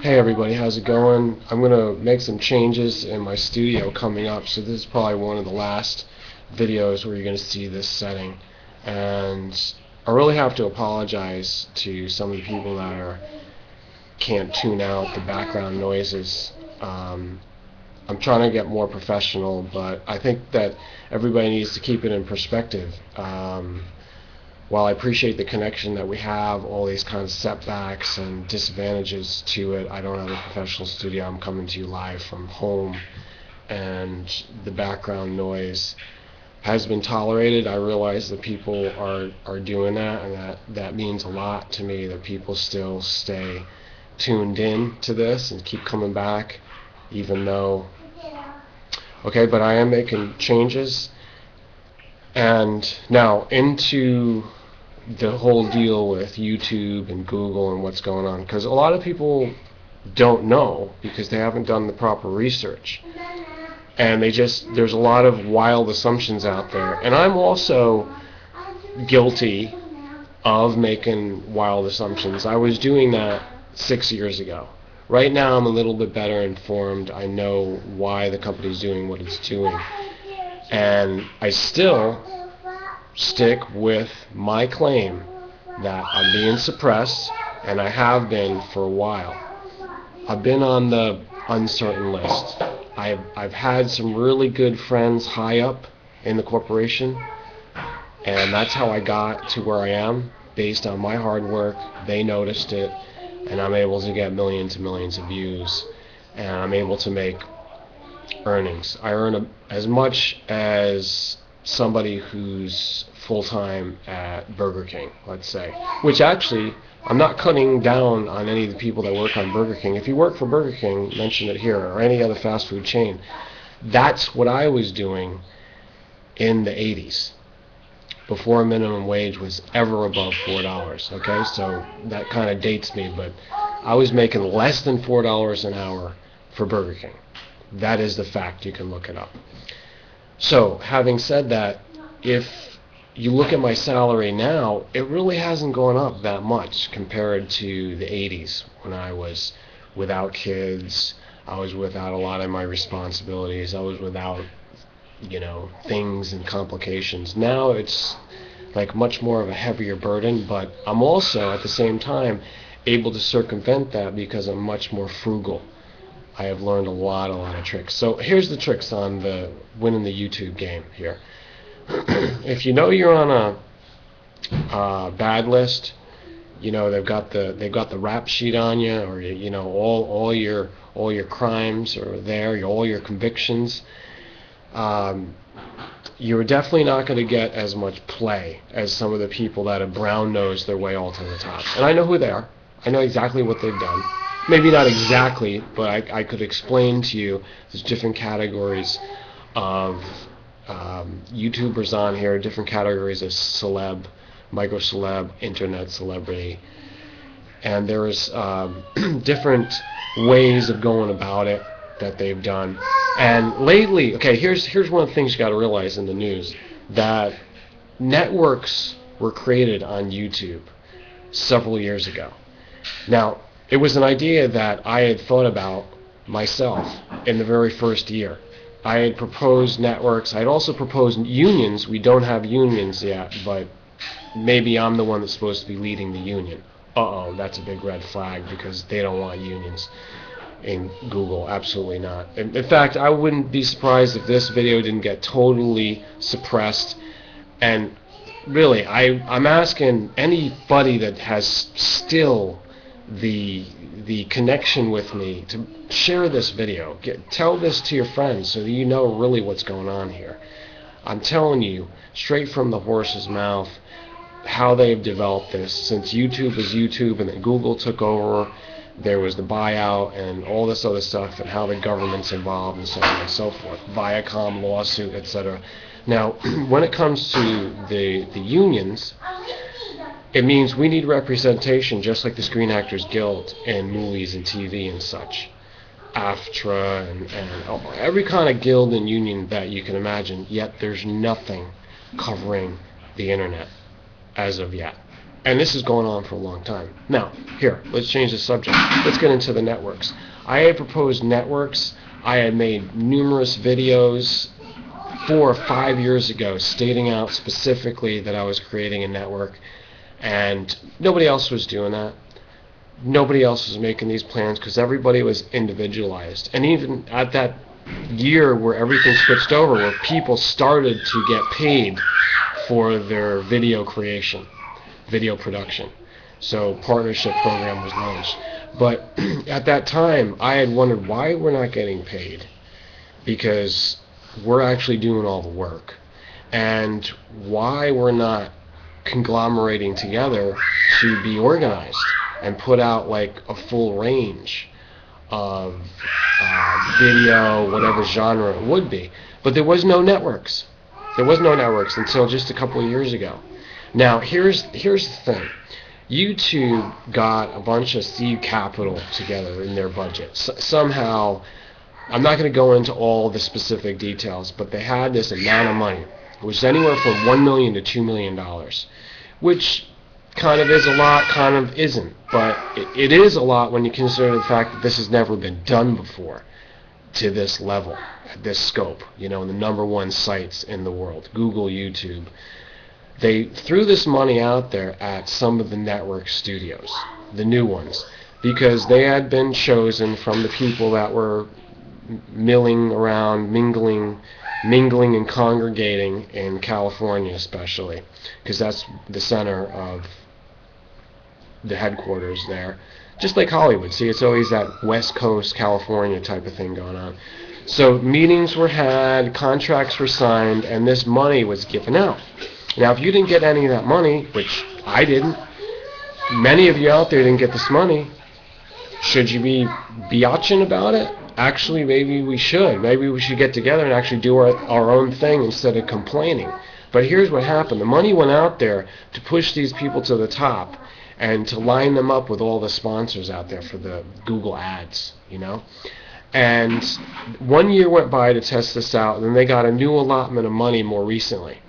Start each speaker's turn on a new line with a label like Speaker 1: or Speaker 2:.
Speaker 1: Hey everybody, how's it going? I'm going to make some changes in my studio coming up, so this is probably one of the last videos where you're going to see this setting. And I really have to apologize to some of the people that can't tune out the background noises. I'm trying to get more professional, but I think that everybody needs to keep it in perspective. While I appreciate the connection that we have, all these kinds of setbacks and disadvantages to it, I don't have a professional studio. I'm coming to you live from home, and the background noise has been tolerated. I realize that people are doing that, and that means a lot to me, that people still stay tuned in to this and keep coming back, even though... Okay, but I am making changes. And now into the whole deal with YouTube and Google and what's going on, because a lot of people don't know because they haven't done the proper research, and there's a lot of wild assumptions out there, and I'm also guilty of making wild assumptions. I was doing that 6 years ago. Right now I'm a little bit better informed. I know why the company's doing what it's doing, and I still stick with my claim that I'm being suppressed, and I have been for a while. I've been on the uncertain list. I've had some really good friends high up in the corporation, and that's how I got to where I am, based on my hard work. They noticed it, and I'm able to get millions and millions of views, and I'm able to make earnings. I earn as much as somebody who's full-time at Burger King, let's say, which actually, I'm not cutting down on any of the people that work on Burger King. If you work for Burger King, mention it here, or any other fast food chain. That's what I was doing in the 80s, before minimum wage was ever above $4. Okay, so that kind of dates me, but I was making less than $4 an hour for Burger King. That is the fact. You can look it up. So, having said that, if you look at my salary now, it really hasn't gone up that much compared to the 80s, when I was without kids, I was without a lot of my responsibilities, I was without, things and complications. Now it's like much more of a heavier burden, but I'm also at the same time able to circumvent that because I'm much more frugal. I have learned a lot of tricks. So here's the tricks on the winning the YouTube game here. If you know you're on a bad list, they've got the rap sheet on you, or all your crimes are there, all your convictions. You're definitely not going to get as much play as some of the people that have brown-nosed their way all to the top. And I know who they are. I know exactly what they've done. Maybe not exactly, but I could explain to you there's different categories of YouTubers on here, different categories of celeb, micro-celeb, internet celebrity. And there's different ways of going about it that they've done. And lately, okay, here's one of the things you got to realize in the news, that networks were created on YouTube several years ago. Now, it was an idea that I had thought about myself in the very first year. I had proposed networks. I had also proposed unions. We don't have unions yet, but maybe I'm the one that's supposed to be leading the union. Uh-oh, that's a big red flag, because they don't want unions in Google. Absolutely not. In fact, I wouldn't be surprised if this video didn't get totally suppressed. And really, I'm asking anybody that has still the connection with me to share this video. Tell this to your friends so that you know really what's going on here. I'm telling you, straight from the horse's mouth, how they've developed this. Since YouTube was YouTube and then Google took over, there was the buyout and all this other stuff, and how the government's involved and so on and so forth. Viacom lawsuit, etc. Now, when it comes to the unions, it means we need representation, just like the Screen Actors Guild in movies and TV and such. AFTRA and every kind of guild and union that you can imagine, yet there's nothing covering the internet as of yet. And this is going on for a long time. Now, here, let's change the subject. Let's get into the networks. I had proposed networks. I had made numerous videos 4 or 5 years ago stating out specifically that I was creating a network, and nobody else was doing that. Nobody else was making these plans because everybody was individualized. And even at that year where everything switched over, where people started to get paid for their video creation, video production. So partnership program was launched. But at that time, I had wondered why we're not getting paid, because we're actually doing all the work, and why we're not conglomerating together to be organized and put out like a full range of video, whatever genre it would be. But there was no networks. There was no networks until just a couple of years ago. Now, here's the thing. YouTube got a bunch of seed capital together in their budget. Somehow, I'm not going to go into all the specific details, but they had this amount of money, which is anywhere from $1 million to $2 million, which kind of is a lot, kind of isn't. But it is a lot when you consider the fact that this has never been done before to this level, at this scope, in the #1 sites in the world, Google, YouTube. They threw this money out there at some of the network studios, the new ones, because they had been chosen from the people that were milling around, mingling and congregating in California especially, because that's the center of the headquarters there. Just like Hollywood. See, it's always that West Coast California type of thing going on. So meetings were had, contracts were signed, and this money was given out. Now, if you didn't get any of that money, which I didn't, many of you out there didn't get this money, should you be biatching about it? Actually, maybe we should. Maybe we should get together and actually do our own thing instead of complaining. But here's what happened. The money went out there to push these people to the top and to line them up with all the sponsors out there for the Google ads, And 1 year went by to test this out, and then they got a new allotment of money more recently.